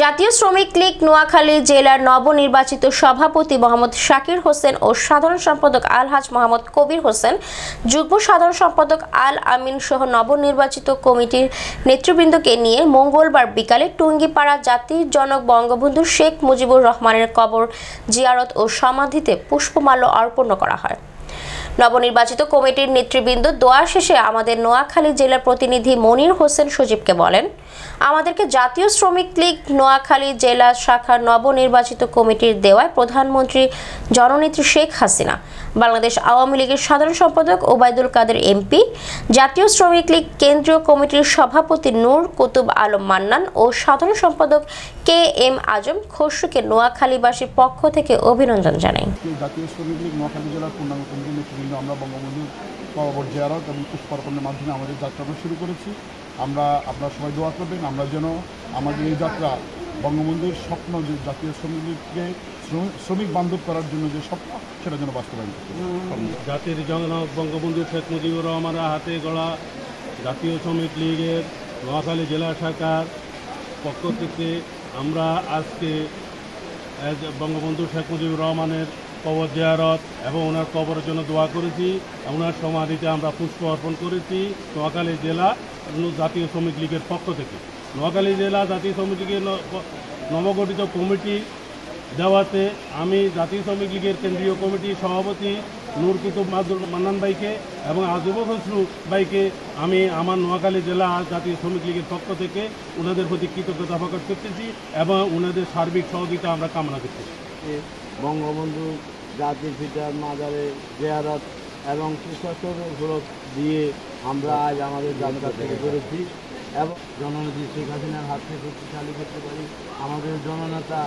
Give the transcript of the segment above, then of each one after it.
জাতীয় শ্রমিক লীগ নোয়াখালী জেলার নবনির্বাচিত সভাপতি মোহাম্মদ শাকির হোসেন ও সাধারণ সম্পাদক আলহাজ মোহাম্মদ কবির হোসেন, যুগ্ম সাধারণ সম্পাদক আল আমিন সহ নবনির্বাচিত কমিটির নেতৃবৃন্দকে নিয়ে মঙ্গলবার বিকালে টুঙ্গিপাড়া জাতির জনক বঙ্গবন্ধু শেখ মুজিবুর রহমানের কবর জিয়ারত ও সমাধিতে পুষ্পমাল্য অর্পণ করা হয়। নবনির্বাচিত কমিটির নেতৃবৃন্দ দোয়া শেষে আমাদের নোয়াখালী জেলার প্রতিনিধি মনির হোসেন সজীবকে বলেন, আমাদেরকে জাতীয় শ্রমিক লীগ নোয়াখালী জেলা শাখার নবনির্বাচিত কমিটির দেওয়ায় প্রধানমন্ত্রী জননেত্রী শেখ হাসিনা, বাংলাদেশ আওয়ামী লীগের সাধারণ সম্পাদক ওবায়দুল কাদের এমপি, জাতীয় শ্রমিক লীগ কেন্দ্রীয় কমিটির সভাপতি নূর কুতুব আলম মান্নান ও সাধারণ সম্পাদক কে এম আজম খসরুকে নোয়াখালীবাসীর পক্ষ থেকে অভিনন্দন জানাই। জাতীয় শ্রমিক লীগ নোয়াখালী জেলার পূর্ণাঙ্গ কমিটির নেতৃবৃন্দ আমরা বঙ্গবন্ধুর কবর জিয়ারত এবং পুষ্পার্পণের মাধ্যমে আমাদের যাত্রাটা শুরু করেছি। আপনারা সবাই দোয়া করবেন আমরা যেন আমাদের এই যাত্রা বঙ্গবন্ধুর স্বপ্ন, যে জাতীয় শ্রমিক লীগকে শ্রমিক বান্ধব করার জন্য যে স্বপ্ন, সেটা যেন বাস্তবায়ন করতে। জাতির জনক বঙ্গবন্ধু শেখ মুজিবুর রহমানের হাতে গড়া জাতীয় শ্রমিক লীগের নোয়াখালী জেলা শাখার পক্ষ থেকে আমরা আজকে বঙ্গবন্ধু শেখ মুজিবুর রহমানের কবর জিয়ারত এবং ওনার কবরের জন্য দোয়া করেছি। ওনার সমাধিতে আমরা পুষ্প অর্পণ করেছি নোয়াখালী জেলা জাতীয় শ্রমিক লীগের পক্ষ থেকে। নোয়াখালী জেলা জাতীয় শ্রমিক লীগের নবগঠিত কমিটি দেওয়াতে আমি জাতীয় শ্রমিক লীগের কেন্দ্রীয় কমিটির সভাপতি নূর কুতুব মান্নান ভাইকে এবং আজম খসরু ভাইকে আমি আমার নোয়াখালী জেলা জাতীয় শ্রমিক লীগের পক্ষ থেকে ওনাদের প্রতি কৃতজ্ঞতা প্রকাশ করতেছি এবং ওনাদের সার্বিক সহযোগিতা আমরা কামনা করতেছি। বঙ্গবন্ধু জাতির পিতার মাজারে জিয়ারত এবং পুষ্পার্পণ দিয়ে আমরা আজ আমাদের যাত্রা থেকে করেছি এবং জননেত্রী শেখ হাসিনার হাতকে শক্তিশালী করতে পারি, আমাদের জননেতা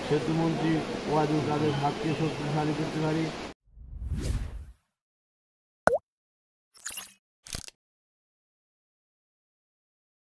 সেতুমন্ত্রী ওবায়দুল কাদের হাতকে শক্তিশালী করতে পারি।